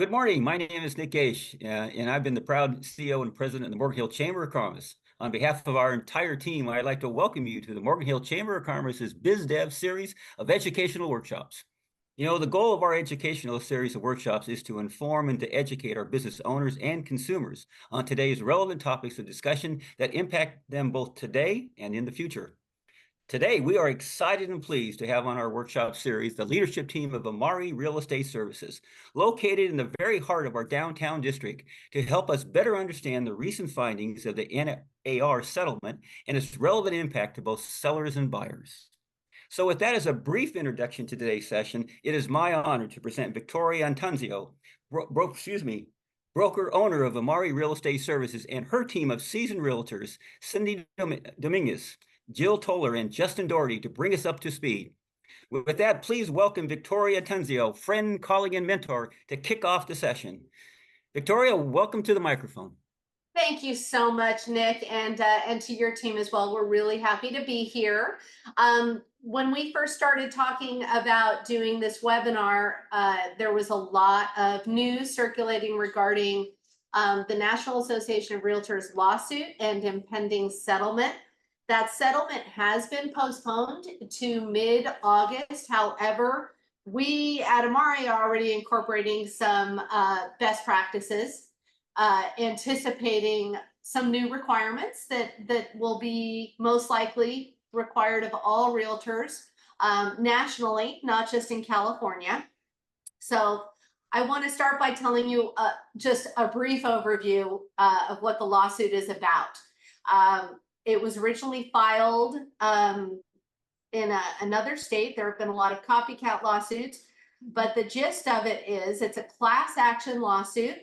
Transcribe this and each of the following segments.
Good morning. My name is Nick Gage, and I've been the proud CEO and president of the Morgan Hill Chamber of Commerce. On behalf of our entire team, I'd like to welcome you to the Morgan Hill Chamber of Commerce's BizDev series of educational workshops. You know, the goal of our educational series of workshops is to inform and to educate our business owners and consumers on today's relevant topics of discussion that impact them both today and in the future. Today, we are excited and pleased to have on our workshop series the leadership team of Amare Real Estate Services, located in the very heart of our downtown district, to help us better understand the recent findings of the NAR settlement and its relevant impact to both sellers and buyers. So with that as a brief introduction to today's session, it is my honor to present Victoria Attanasio, broker owner of Amare Real Estate Services, and her team of seasoned realtors, Cindy Dominguez, Jill Toler, and Justin Dougherty, to bring us up to speed. With that, please welcome Victoria Attanasio, friend, colleague, and mentor, to kick off the session. Victoria, welcome to the microphone. Thank you so much, Nick, and to your team as well. We're really happy to be here. When we first started talking about doing this webinar, there was a lot of news circulating regarding the National Association of Realtors lawsuit and impending settlement. That settlement has been postponed to mid-August. However, we at Amare are already incorporating some best practices, anticipating some new requirements that will be most likely required of all realtors nationally, not just in California. So I want to start by telling you just a brief overview of what the lawsuit is about. It was originally filed in another state. There have been a lot of copycat lawsuits, but the gist of it is it's a class action lawsuit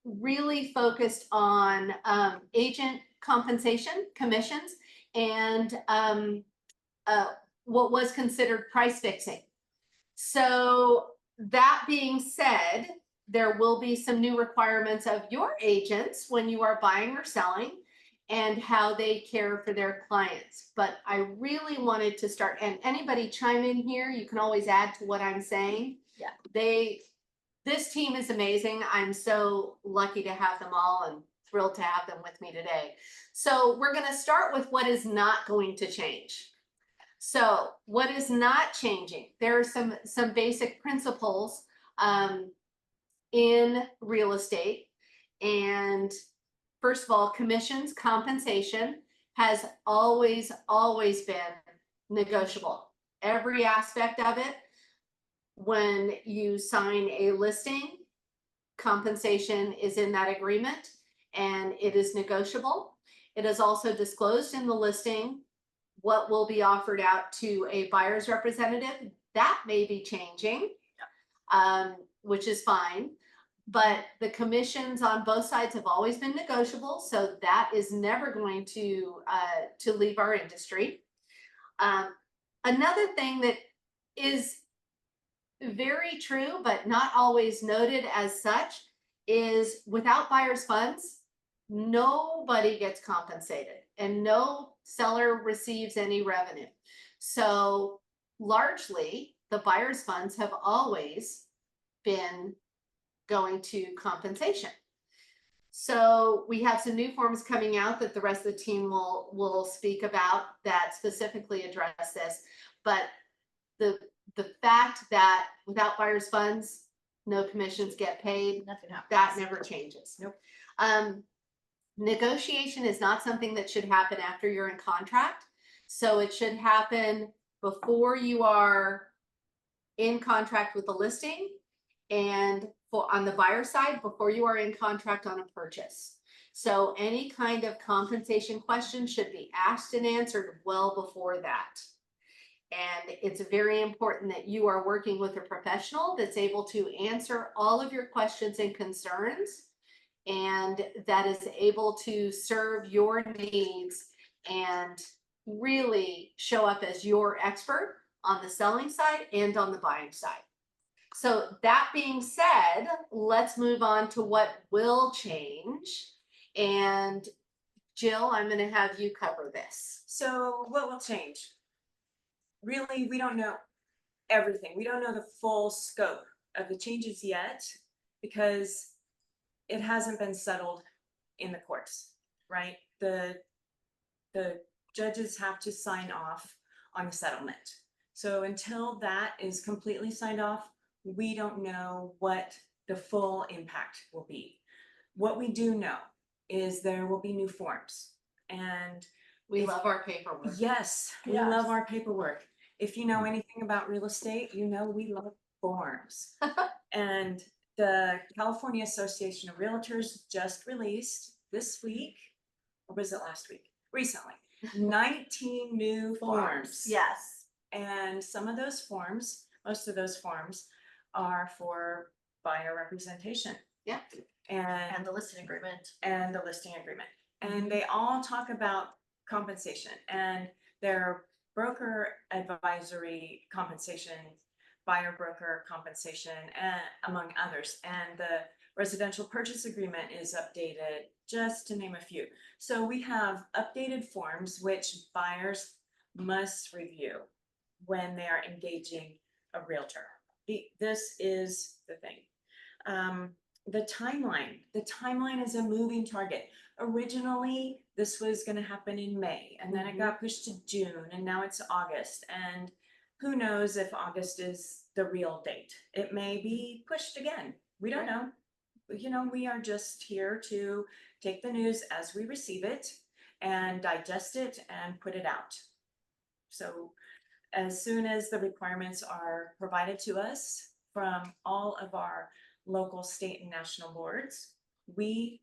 really focused on agent compensation, commissions, and what was considered price fixing. So that being said, there will be some new requirements of your agents when you are buying or selling, and how they care for their clients. But I really wanted to start, and anybody chime in here, you can always add to what I'm saying. Yeah. This team is amazing. I'm so lucky to have them all and thrilled to have them with me today. So we're going to start with what is not going to change. So what is not changing? There are some basic principles in real estate, and first of all, commissions, compensation has always been negotiable. Every aspect of it. When you sign a listing, compensation is in that agreement and it is negotiable. It is also disclosed in the listing what will be offered out to a buyer's representative. That may be changing, which is fine. But the commissions on both sides have always been negotiable, so that is never going to leave our industry. Another thing that is very true, but not always noted as such, is without buyer's funds, nobody gets compensated and no seller receives any revenue. So largely, the buyer's funds have always been going to compensation. So we have some new forms coming out that the rest of the team will speak about that specifically address this. But the fact that without buyer's funds, no commissions get paid, nothing happens. That never changes. Nope. Negotiation is not something that should happen after you're in contract. So it should happen before you are in contract with the listing, and on the buyer side, before you are in contract on a purchase. So any kind of compensation question should be asked and answered well before that. And it's very important that you are working with a professional that's able to answer all of your questions and concerns, and that is able to serve your needs and really show up as your expert on the selling side and on the buying side. So that being said, let's move on to what will change. And Jill, I'm going to have you cover this. So what will change? Really, we don't know everything. We don't know the full scope of the changes yet. because it hasn't been settled in the courts, right? The judges have to sign off on the settlement. So until that is completely signed off, we don't know what the full impact will be. What we do know is there will be new forms, and We love our paperwork. yes, we Yes. love our paperwork. If you know anything about real estate, you know we love forms. And the California Association of Realtors just released this week, or was it last week? Recently, 19 new forms. Yes. And some of those forms, most of those forms are for buyer representation. Yeah. And the listing agreement. and the listing agreement. And they all talk about compensation and their broker advisory compensation, buyer broker compensation, and among others. And the residential purchase agreement is updated, just to name a few. So we have updated forms which buyers must review when they are engaging a realtor. This is the thing. The timeline is a moving target. Originally, this was going to happen in May, and then it got pushed to June, and now it's August. And who knows if August is the real date? It may be pushed again. We don't know. You know, we are just here to take the news as we receive it and digest it and put it out. So as soon as the requirements are provided to us from all of our local, state, and national boards, we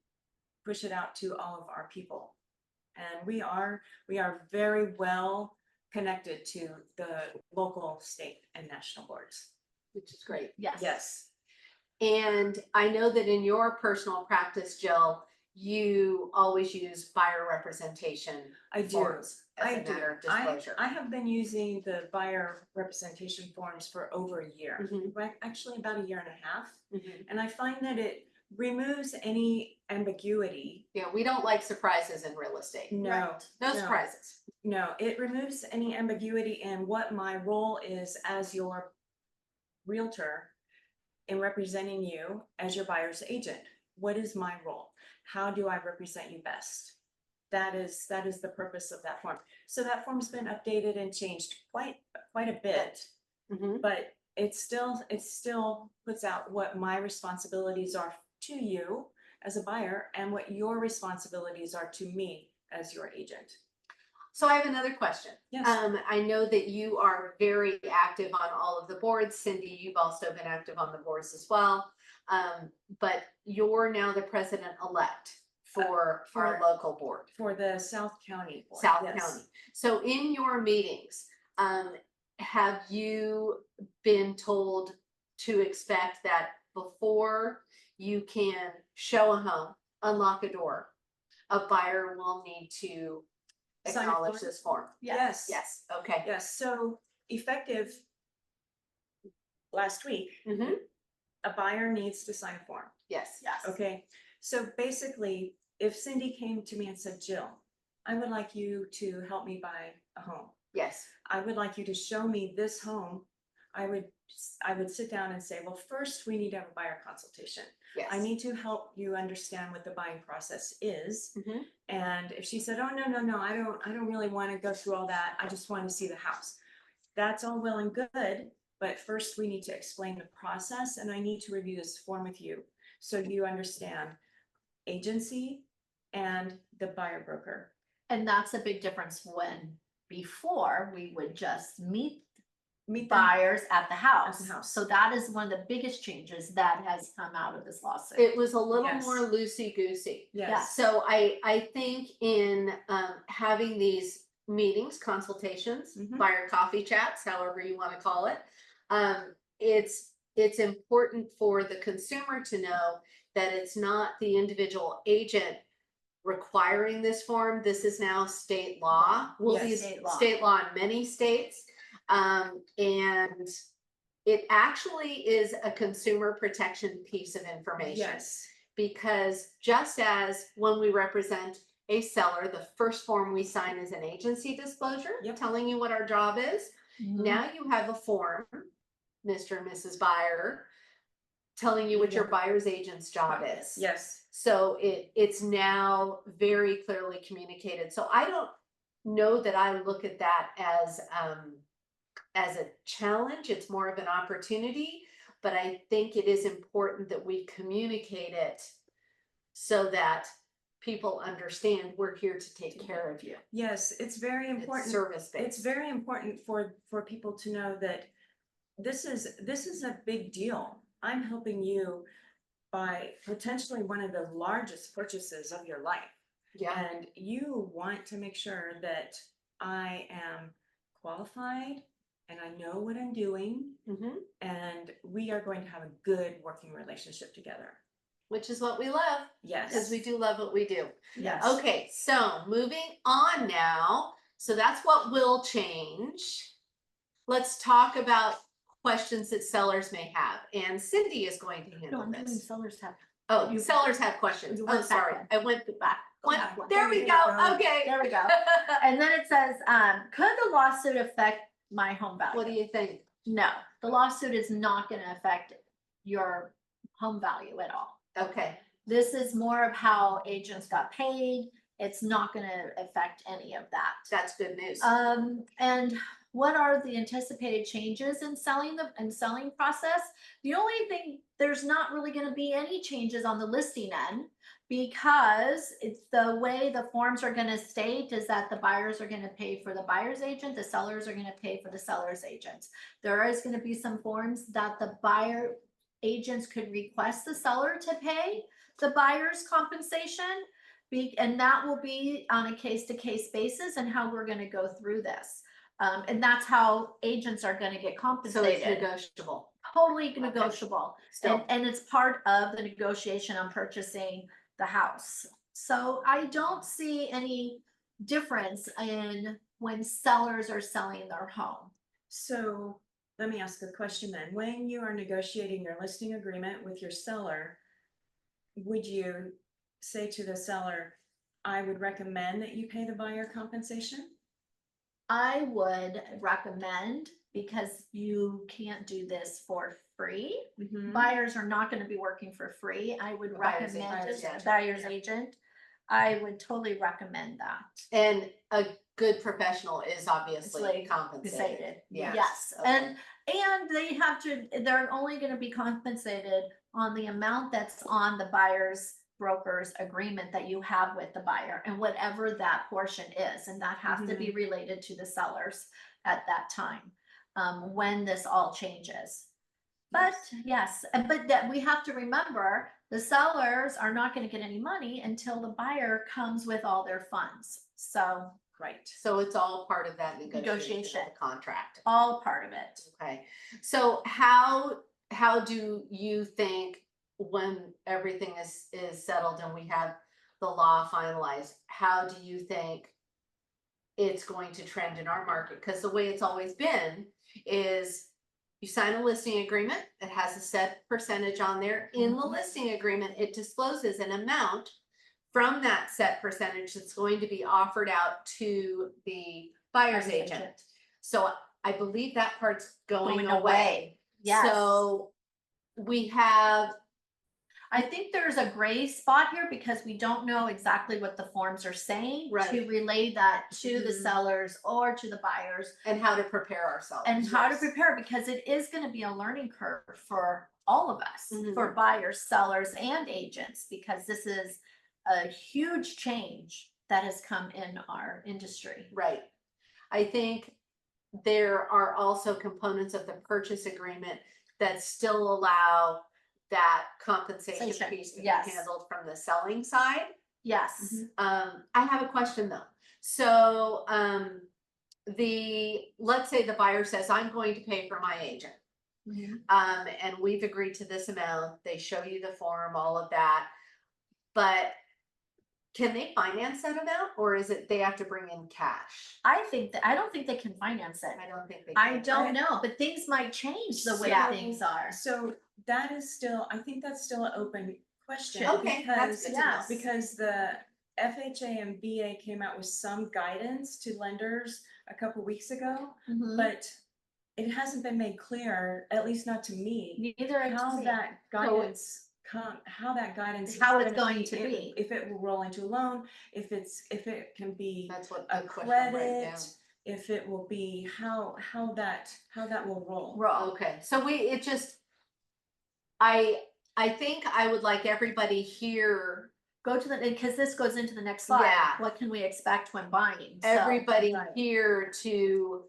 push it out to all of our people. And we are very well connected to the local, state, and national boards. Which is great. Yes. And I know that in your personal practice, Jill, you always use buyer representation I do. forms as I a do. matter of disclosure. I have been using the buyer representation forms for over a year, right? Actually about a year and a half. And I find that it removes any ambiguity. Yeah, we don't like surprises in real estate. No, No surprises. no, it removes any ambiguity in what my role is as your realtor in representing you as your buyer's agent. What is my role? How do I represent you best? That is the purpose of that form. So that form's been updated and changed quite a bit, but it still puts out what my responsibilities are to you as a buyer and what your responsibilities are to me as your agent. So I have another question. Yes. I know that you are very active on all of the boards. Cindy, you've also been active on the boards as well. But you're now the president-elect for our local board. For the South County board. South County. So in your meetings, have you been told to expect that before you can show a home, unlock a door, a buyer will need to Sign a acknowledge form? this form? Yes. Yes. Okay. Yes. So effective last week, a buyer needs to sign a form. Yes. Okay. So basically, if Cindy came to me and said, Jill, I would like you to help me buy a home. Yes. I would like you to show me this home. I would sit down and say, well, first we need to have a buyer consultation. Yes. I need to help you understand what the buying process is. And if she said, oh, no, I don't really want to go through all that. I just want to see the house. That's all well and good. But first we need to explain the process, and I need to review this form with you so you understand agency and the buyer broker. And that's a big difference when before we would just meet them buyers at the house. At the house. So that is one of the biggest changes that has come out of this lawsuit. It was a little Yes. more loosey-goosey. Yes. So I think in having these meetings, consultations, buyer coffee chats, however you want to call it, it's important for the consumer to know that it's not the individual agent requiring this form. This is now state law. Will be state law in many states. And it actually is a consumer protection piece of information. Yes. Because just as when we represent a seller, the first form we sign is an agency disclosure, telling you what our job is. Now you have a form, Mr. and Mrs. Buyer, telling you what your Yeah. buyer's agent's job is. Yes. So it's now very clearly communicated. So I don't know that I look at that as a challenge. It's more of an opportunity, but I think it is important that we communicate it so that people understand we're here to take care of you. Yes, it's very It's important. service-based. It's very important for people to know that this is a big deal. I'm helping you by potentially one of the largest purchases of your life. Yeah, And you want to make sure that I am qualified and I know what I'm doing, mhm, and we are going to have a good working relationship together. which is what we love, because Yes. we do love what we do. Yes. Okay, so moving on now. So that's what will change. Let's talk about questions that sellers may have. And Cindy is going to No, handle I'm doing this. sellers have. Oh, you- sellers have questions. you Oh, went sorry. backward. I went back. Go back one. There we There you go. go. Okay. There we go. And then it says, could the lawsuit affect my home value? What do you think? No, the lawsuit is not gonna affect your home value at all. Okay, This is more of how agents got paid. It's not gonna affect any of that. that's good news. And what are the anticipated changes in selling process? The only thing, there's not really gonna be any changes on the listing end, because it's the way the forms are gonna state is that the buyers are gonna pay for the buyer's agent, the sellers are gonna pay for the seller's agents. There is gonna be some forms that the buyer agents could request the seller to pay the buyer's compensation. And that will be on a case-to-case basis and how we're gonna go through this. And that's how agents are gonna get So it's compensated. negotiable. Totally negotiable. Still, And it's part of the negotiation on purchasing the house. So I don't see any difference in when sellers are selling their home. So let me ask a question then. When you are negotiating your listing agreement with your seller, would you say to the seller, I would recommend that you pay the buyer compensation? I would recommend, because you can't do this for free. Mhm. Buyers are not gonna be working for free. I would A buyer's recommend agent. it, buyer's agent. I would totally recommend that. and a good professional is obviously like compensated. Compensated, Yes. yes, Okay. and they have to, they're only gonna be compensated on the amount that's on the buyer's broker's agreement that you have with the buyer, and whatever that portion is, and that has to be related to the sellers at that time, when this all changes. But yes, but that we have to remember, the sellers are not gonna get any money until the buyer comes with all their funds, so Right. So it's all part of that negotiation Negotiation. of the contract. all part of it. Okay, so how do you think, when everything is settled and we have the law finalized, how do you think it's going to trend in our market? Because the way it's always been is you sign a listing agreement, it has a set percentage on there. In the listing agreement, it discloses an amount from that set percentage that's going to be offered out to the buyer's Buyer's agent. agent. So I believe that part's going Going away. away. Yes. So we have, I think there's a gray spot here because we don't know exactly what the forms are saying Right. to relay that to the Mhm. sellers or to the buyers, and how to prepare ourselves. and how to Yes. prepare, because it is going to be a learning curve for all of us, Mhm. for buyers, sellers, and agents, because this is a huge change that has come in our industry. Right. I think there are also components of the purchase agreement that still allow that compensation Compensation, piece to be yes. handled from the selling side. Yes. I have a question though. So, let's say the buyer says, I'm going to pay for my agent. Mhm. And we've agreed to this amount, they show you the form, all of that. But can they finance that amount, or is it they have to bring in cash? I don't think they can finance it. I don't think they I can. don't know, but things might change the way Yeah. things are. So that is still, I think that's still an open question. Okay, that's Because, good to know. yes. because the FHA and VA came out with some guidance to lenders a couple weeks ago, Mhm. but it hasn't been made clear, at least not to me, Neither how to me. that guidance how that guidance is How it's gonna going to be. if it will roll into a loan, if it can be That's what a the question I'm writing down. credit, if it will be how that will roll. Okay, so I think I would like everybody here, Go to the, because this goes into the next slide. Yeah. What can we expect when buying? So, everybody right. here to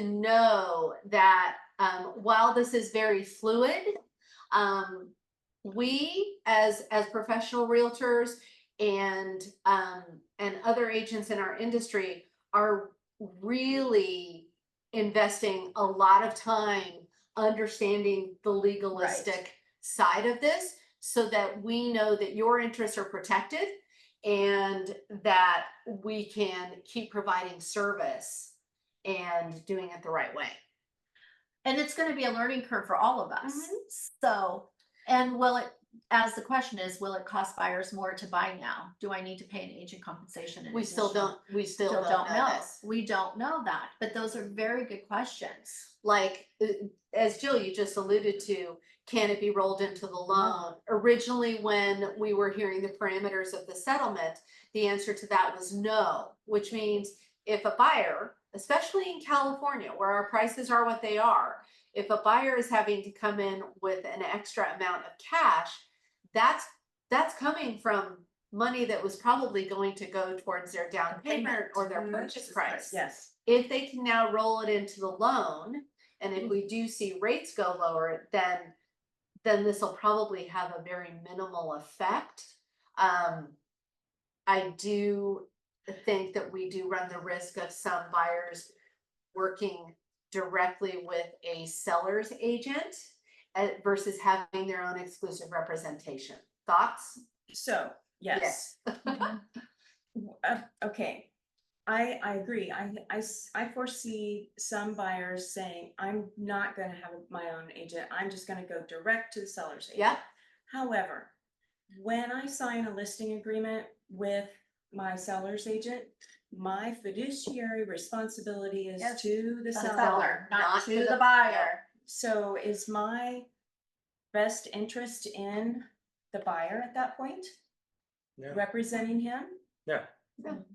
know that while this is very fluid, we as professional realtors and other agents in our industry are really investing a lot of time understanding the legalistic side of this, so that we know that your interests are protected and that we can keep providing service and doing it the right way. And it's gonna be a learning curve for all of us. Mhm. So, and will it, as the question is, will it cost buyers more to buy now? Do I need to pay an agent compensation? We still don't know this. We don't know that, but those are very good questions. Like, as Jill, you just alluded to, can it be rolled into the loan? Originally, when we were hearing the parameters of the settlement, the answer to that was no, which means if a buyer, especially in California, where our prices are what they are, if a buyer is having to come in with an extra amount of cash, that's coming from money that was probably going to go towards their down payment or their purchase price. Yes. If they can now roll it into the loan, and if we do see rates go lower, then this will probably have a very minimal effect. I do think that we do run the risk of some buyers working directly with a seller's agent versus having their own exclusive representation. Thoughts? So, yes. Okay. I agree. I foresee some buyers saying, I'm not going to have my own agent. I'm just going to go direct to the seller's agent. Yeah. However, when I sign a listing agreement with my seller's agent, my fiduciary responsibility is to the seller, not to the buyer. So is my best interest in the buyer at that point? Yeah. Representing him? Yeah.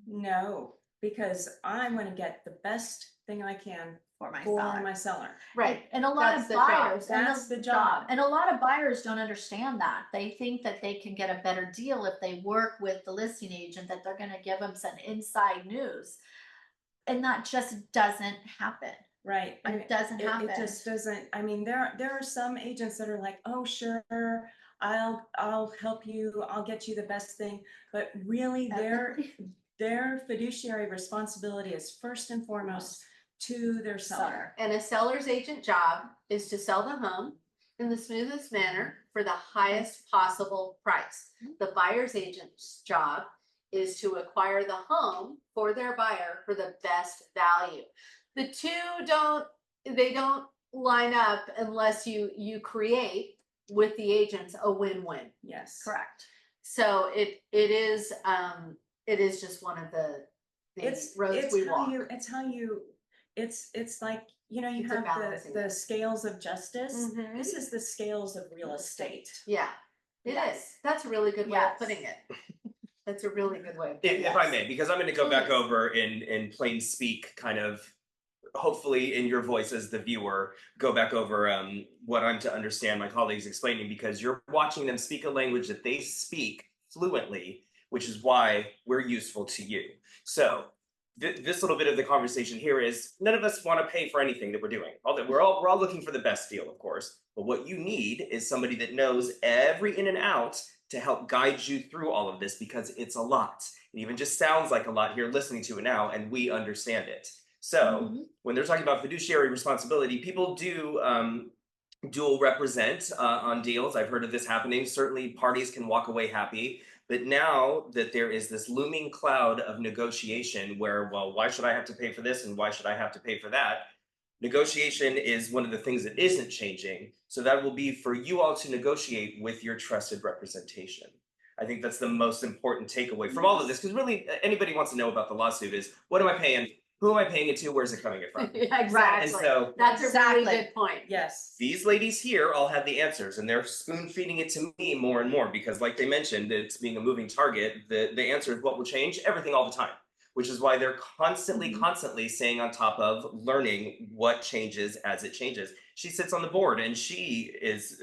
No, because I'm going to get the best thing I can For my for seller. my seller. Right. And a lot That's of the job. buyers, That's the job. and a lot of buyers don't understand that. They think that they can get a better deal if they work with the listing agent, that they're gonna give them some inside news. And that just doesn't happen. Right. It doesn't happen. It just doesn't. I mean, there are some agents that are like, oh, sure, I'll help you. I'll get you the best thing. But really, their fiduciary responsibility is first and foremost to their seller. And a seller's agent job is to sell the home in the smoothest manner for the highest possible price. The buyer's agent's job is to acquire the home for their buyer for the best value. The two don't line up unless you create with the agents a win-win. Yes. Correct. So it is just one of the roads we walk. It's like, you know, you It's a have balancing the act. scales of justice. Mhm. This is the scales of real estate. Yeah, it is. Yes. That's a really good way Yes. of putting it. That's a really good way of putting it. If I may, because I'm going to go back Please. over in plain speak, kind of, hopefully in your voice as the viewer, go back over what I'm to understand my colleagues explaining, because you're watching them speak a language that they speak fluently, which is why we're useful to you. So this little bit of the conversation here is, none of us want to pay for anything that we're doing. We're all looking for the best deal, of course. But what you need is somebody that knows every in and out to help guide you through all of this, because it's a lot. It even just sounds like a lot here listening to it now, and we understand it. So when they're talking about fiduciary responsibility, people do dual represent on deals. I've heard of this happening. Certainly parties can walk away happy. But now that there is this looming cloud of negotiation where, well, why should I have to pay for this and why should I have to pay for that? Negotiation is one of the things that isn't changing. So that will be for you all to negotiate with your trusted representation. I think that's the most important takeaway from all of this, because really anybody wants to know about the lawsuit is, what am I paying? who am I paying it to? Where's it coming from? Yeah, And exactly. so That's a really Exactly. good point. Yes. these ladies here all have the answers, and they're spoon feeding it to me more and more because, like they mentioned, it's being a moving target. The answer is what will change everything all the time, which is why they're constantly staying on top of learning what changes as it changes. She sits on the board, and she is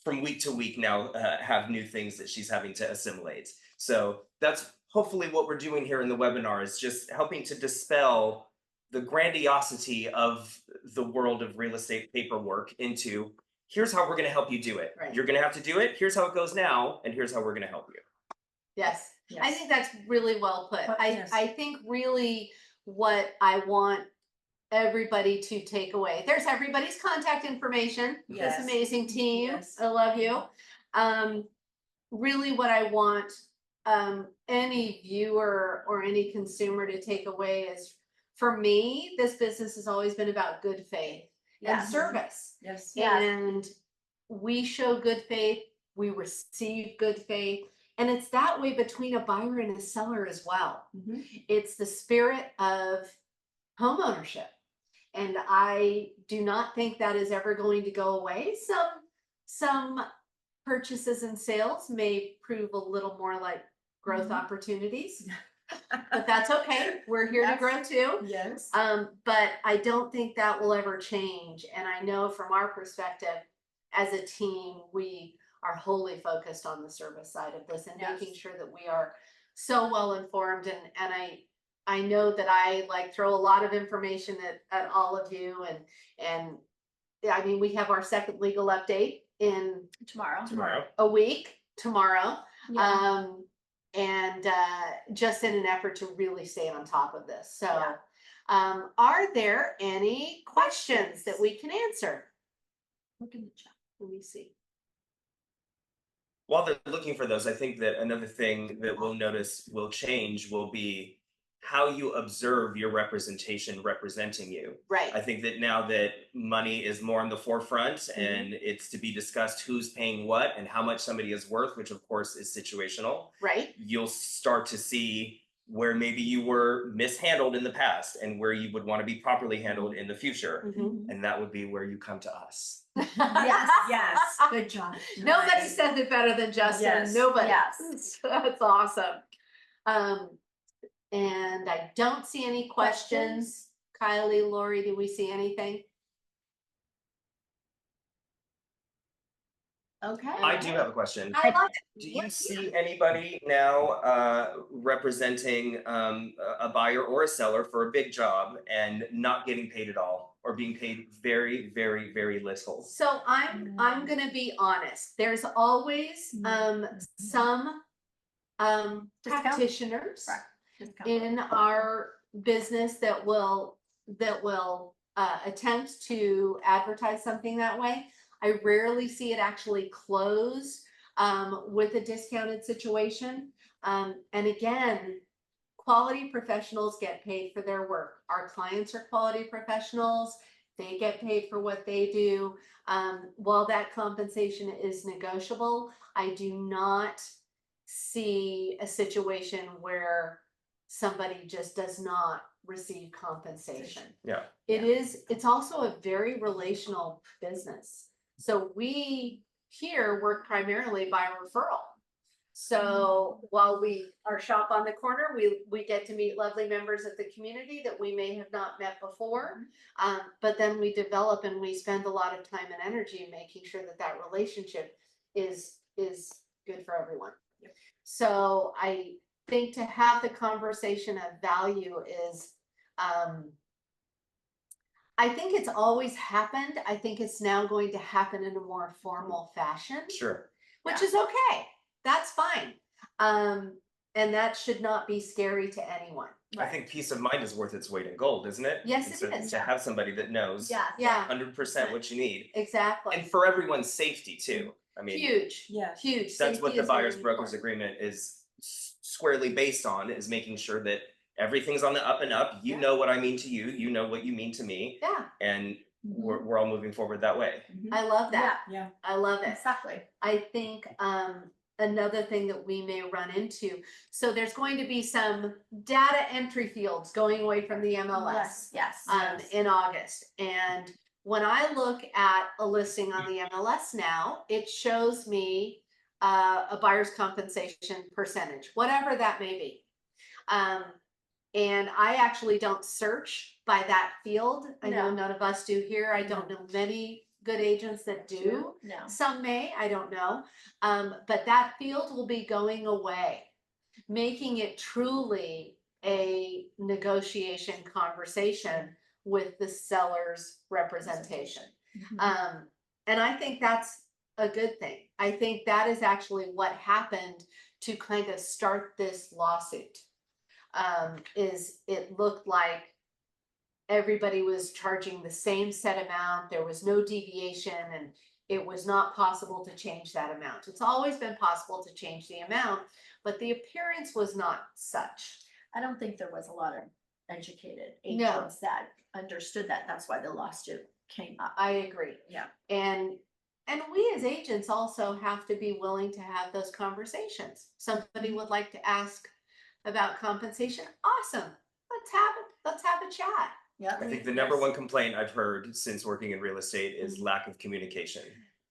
from week to week now have new things that she's having to assimilate. So that's hopefully what we're doing here in the webinar, is just helping to dispel the grandiosity of the world of real estate paperwork into, here's how we're going to help you do it. Right. You're going to have to do it. Here's how it goes now. And here's how we're going to help you. Yes. I Yes. think that's really well put. Yes. I think really what I want everybody to take away. There's everybody's contact information. Yes. This amazing team. Yes. I love you. Really what I want any viewer or any consumer to take away is, for me, this business has always been about good faith and Yes. service. Yes. Yes. And we show good faith, we receive good faith. And it's that way between a buyer and a seller as well. Mhm. It's the spirit of homeownership. And I do not think that is ever going to go away. Some purchases and sales may prove a little more like growth opportunities, but that's okay. We're here to Yes. grow too. Yes. But I don't think that will ever change. And I know from our perspective, as a team, we are wholly focused on the service side of this and Yes. making sure that we are so well informed. And I know that I like throw a lot of information at all of you. And I mean, we have our second legal update in Tomorrow. a week tomorrow. Yeah. And just in an effort to really stay on top of this. So, Yeah. are there any questions that we can answer? Look in the chat. Let me see. While they're looking for those, I think that another thing that we'll notice will change will be how you observe your representation representing you. Right. I think that now that money is more in the forefront and it's to be discussed who's paying what and how much somebody is worth, which of course is situational, Right. you'll start to see where maybe you were mishandled in the past and where you would want to be properly handled in the future. Mhm. And that would be where you come to us. Yes. Yes. Good job. Nobody Nice. says it better than Justin. Yes. Nobody. Yes. That's awesome. And I don't see any questions. Kylie, Lori, do we see anything? Okay. I do have a question. I love it. Do you see anybody now representing a buyer or a seller for a big job and not getting paid at all, or being paid very, very, very little? So I'm gonna be honest. There's always some Discount? practitioners Discount. in our business that will attempt to advertise something that way. I rarely see it actually close with a discounted situation. And again, quality professionals get paid for their work. Our clients are quality professionals. They get paid for what they do. While that compensation is negotiable, I do not see a situation where somebody just does not receive compensation. Yeah. It's also a very relational business. So we here work primarily by referral. So while we are shop on the corner, we get to meet lovely members of the community that we may have not met before. But then we develop and we spend a lot of time and energy making sure that that relationship is good for everyone. Yep. So I think to have the conversation of value is, I think it's always happened. I think it's now going to happen in a more formal fashion, Sure. which is okay. That's fine. And that should not be scary to anyone. I think peace of mind is worth its weight in gold, isn't it? Yes, it And is. to have somebody that knows Yeah, 100% what you need, exactly. and for everyone's safety too. I mean, Huge, Yes. huge. that's what Safety the is buyer's really brokers important. agreement is squarely based on, is making sure that everything's on the up and up. You know what I mean to you, you know what you mean to me, Yeah, and we're all moving forward that way. I love that. Yeah. I love it. Exactly. I think another thing that we may run into. So there's going to be some data entry fields going away from the MLS Yes. in August. And when I look at a listing on the MLS now, it shows me a buyer's compensation percentage, whatever that may be. And I actually don't search by that field. I know No. none of us do here. I don't know many good agents that do. No. Some may, I don't know. But that field will be going away, making it truly a negotiation conversation with the seller's representation. Mhm. And I think that's a good thing. I think that is actually what happened to kind of start this lawsuit. Is it looked like everybody was charging the same set amount. There was no deviation, and it was not possible to change that amount. It's always been possible to change the amount, but the appearance was not such. I don't think there was a lot of educated No. agents that understood that. That's why the lawsuit came up. I agree. Yeah. And we as agents also have to be willing to have those conversations. Somebody would like to ask about compensation. Awesome. Let's have a chat. Yeah. I think the number one complaint I've heard since working in real estate is lack of communication.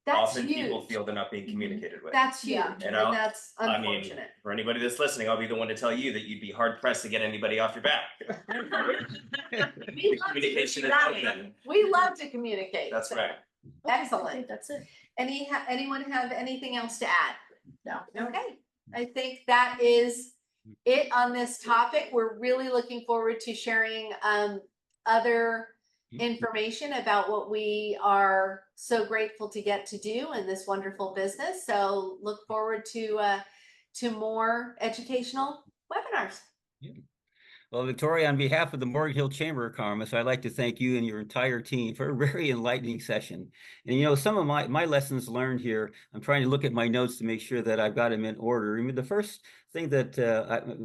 That's Often huge. people feel they're not being communicated with. That's huge. Yeah. And And that's I mean, unfortunate. for anybody that's listening, I'll be the one to tell you that you'd be hard pressed to get anybody off your back. We The love to communication is communicate. open. We love to communicate. That's So, right. Okay, I Excellent. think that's it. Anyone have anything else to add? No. Okay, I think that is it on this topic. We're really looking forward to sharing other information about what we are so grateful to get to do in this wonderful business. So look forward to more educational webinars. Well, Victoria, on behalf of the Morgan Hill Chamber of Commerce, I'd like to thank you and your entire team for a very enlightening session. And you know, some of my lessons learned here, I'm trying to look at my notes to make sure that I've got them in order. I mean, the first thing that,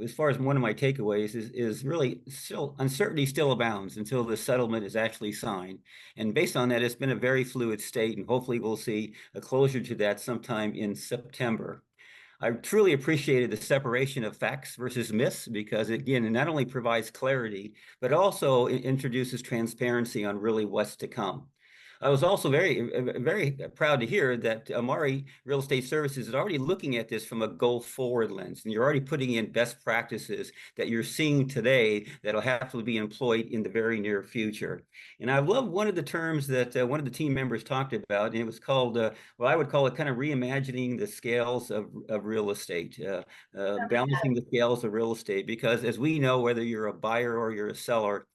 as far as one of my takeaways is really still uncertainty still abounds until the settlement is actually signed. And based on that, it's been a very fluid state, and hopefully we'll see a closure to that sometime in September. I truly appreciated the separation of facts versus myths because, again, it not only provides clarity, but also introduces transparency on really what's to come. I was also very proud to hear that Amare Real Estate Services is already looking at this from a go-forward lens, and you're already putting in best practices that you're seeing today that'll have to be employed in the very near future. And I love one of the terms that one of the team members talked about, and it was called, well, I would call it kind of reimagining the scales of real estate, balancing the scales of real estate, because as we know, whether you're a buyer or you're a seller,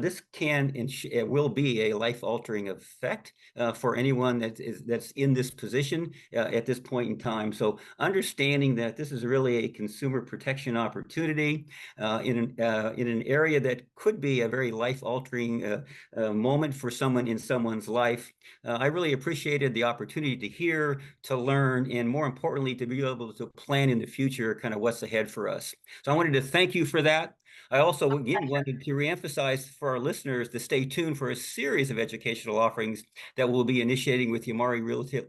this can and will be a life-altering effect for anyone that's in this position at this point in time. So understanding that this is really a consumer protection opportunity in an area that could be a very life-altering moment for someone in someone's life. I really appreciated the opportunity to hear, to learn, and more importantly, to be able to plan in the future kind of what's ahead for us. So I wanted to thank you for that. I also, again, wanted to reemphasize for our listeners to stay tuned for a series of educational offerings that we'll be initiating with the Amare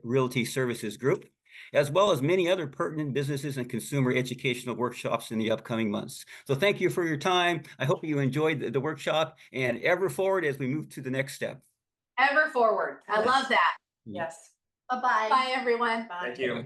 Realty Services Group, as well as many other pertinent businesses and consumer educational workshops in the upcoming months. So thank you for your time. I hope you enjoyed the workshop, and ever forward as we move to the next step. Ever forward. I love that. Yes. Bye-bye. Bye, everyone. Bye. Thank you.